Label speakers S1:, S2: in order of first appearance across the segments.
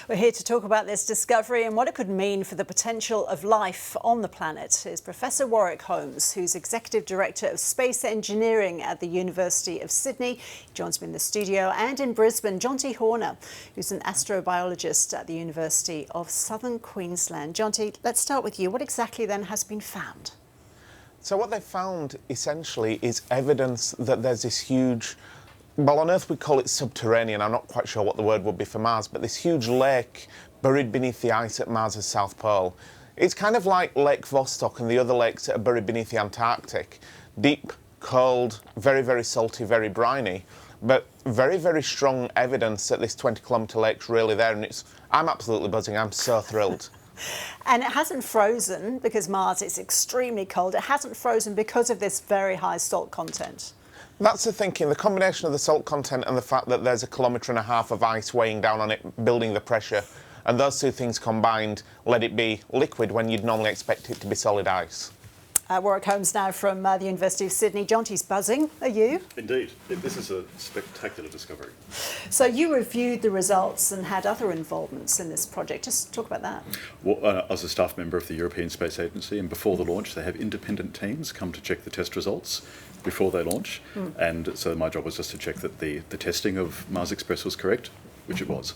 S1: We're here to talk about this discovery and what it could mean for the potential of life on the planet is Professor Warwick Holmes, who's Executive Director of Space Engineering at the University of Sydney. He joins me in the studio, and in Brisbane, Jonti, who's an astrobiologist at the University of Southern Queensland. Jonti, let's start with you. What exactly then has been found?
S2: So what they've found essentially is evidence that there's this huge, well, on Earth we call it subterranean, I'm not quite sure what the word would be for Mars, but this huge lake buried beneath the ice at Mars's South Pole. It's kind of like Lake Vostok and the other lakes that are buried beneath the Antarctic. Deep, cold, very, very salty, very briny, but very, very strong evidence that this 20-kilometre lake's really there, and I'm absolutely buzzing, I'm so thrilled.
S1: And it hasn't frozen because Mars is extremely cold. It hasn't frozen because of this very high salt content.
S2: That's the thinking. The combination of the salt content and the fact that there's 1.5 kilometres of ice weighing down on it, building the pressure, and those two things combined let it be liquid when you'd normally expect it to be solid ice.
S1: Warwick Holmes now from the University of Sydney. Jonti's buzzing. Are you?
S3: Indeed. This is a spectacular discovery.
S1: So you reviewed the results and had other involvements in this project. Just talk about that.
S3: Well, I was a staff member of the European Space Agency, and before the launch they have independent teams come to check the test results before they launch. And so my job was just to check that the testing of Mars Express was correct, which it was.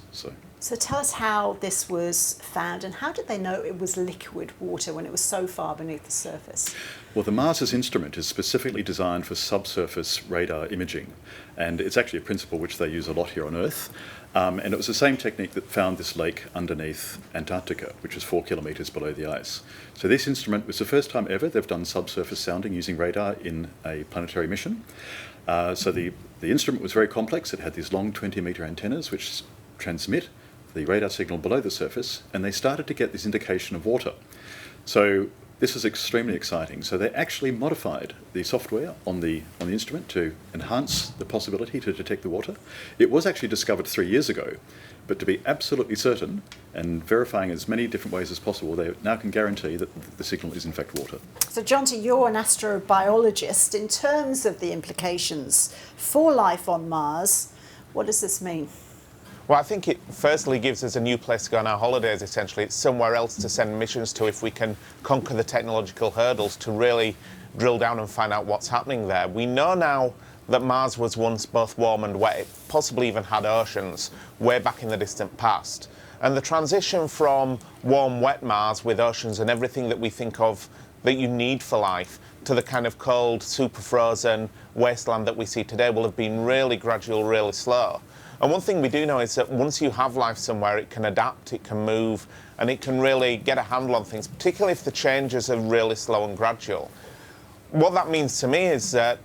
S3: So
S1: tell us how this was found, and how did they know it was liquid water when it was so far beneath the surface?
S3: Well, the MARSIS instrument is specifically designed for subsurface radar imaging, and it's actually a principle which they use a lot here on Earth. And it was the same technique that found this lake underneath Antarctica, which is 4 kilometres below the ice. So this instrument was the first time ever they've done subsurface sounding using radar in a planetary mission. So the instrument was very complex. It had these long 20-metre antennas which transmit the radar signal below the surface, and they started to get this indication of water. So this was extremely exciting. So they actually modified the software on the instrument to enhance the possibility to detect the water. It was actually discovered 3 years ago, but to be absolutely certain and verifying as many different ways as possible, they now can guarantee that the signal is in fact water.
S1: So Jonti, you're an astrobiologist. In terms of the implications for life on Mars, what does this mean?
S2: Well, I think it firstly gives us a new place to go on our holidays, essentially. It's somewhere else to send missions to if we can conquer the technological hurdles to really drill down and find out what's happening there. We know now that Mars was once both warm and wet. It possibly even had oceans way back in the distant past. And the transition from warm, wet Mars with oceans and everything that we think of that you need for life to the kind of cold, super frozen wasteland that we see today will have been really gradual, really slow. And one thing we do know is that once you have life somewhere, it can adapt, it can move, and it can really get a handle on things, particularly if the changes are really slow and gradual. What that means to me is that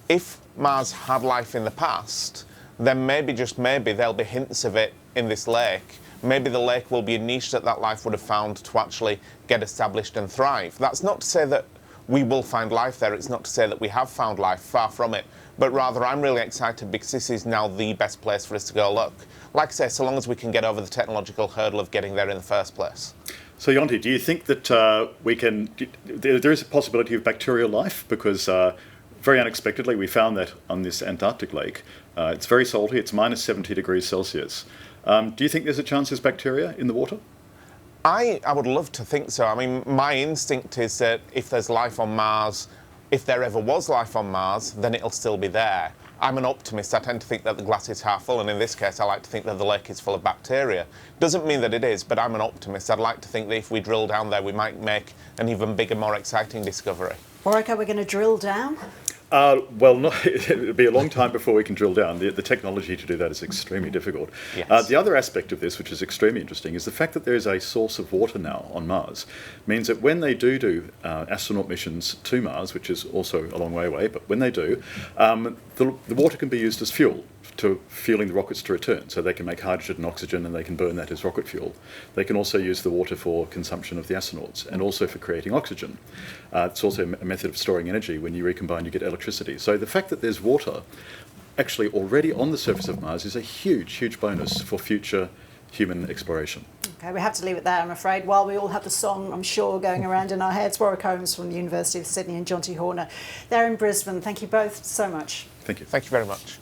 S2: if Mars had life in the past, then maybe, just maybe, there'll be hints of it in this lake. Maybe the lake will be a niche that life would have found to actually get established and thrive. That's not to say that we will find life there. It's not to say that we have found life, far from it. But rather, I'm really excited because this is now the best place for us to go look. Like I say, so long as we can get over the technological hurdle of getting there in the first place.
S3: So Jonti, do you think that there is a possibility of bacterial life? Because very unexpectedly we found that on this Antarctic lake. It's very salty, it's minus 70 degrees Celsius. Do you think there's a chance there's bacteria in the water?
S2: I would love to think so. I mean, my instinct is that if there's life on Mars, if there ever was life on Mars, then it'll still be there. I'm an optimist. I tend to think that the glass is half full, and in this case, I like to think that the lake is full of bacteria. Doesn't mean that it is, but I'm an optimist. I'd like to think that if we drill down there, we might make an even bigger, more exciting discovery.
S1: Warwick, are we going to drill down?
S3: Well, no, it'll be a long time before we can drill down. The technology to do that is extremely difficult.
S2: Yes.
S3: The other aspect of this, which is extremely interesting, is the fact that there is a source of water now on Mars. Means that when they do astronaut missions to Mars, which is also a long way away, but when they do, the water can be used as fuel to fueling the rockets to return. So they can make hydrogen and oxygen, and they can burn that as rocket fuel. They can also use the water for consumption of the astronauts and also for creating oxygen. It's also a method of storing energy. When you recombine, you get electricity. So the fact that there's water actually already on the surface of Mars is a huge, huge bonus for future human exploration.
S1: Okay, we have to leave it there, I'm afraid. While we all have the song, I'm sure, going around in our heads. Warwick Holmes from the University of Sydney and Jonti, they're in Brisbane. Thank you both so much.
S3: Thank you.
S2: Thank you very much.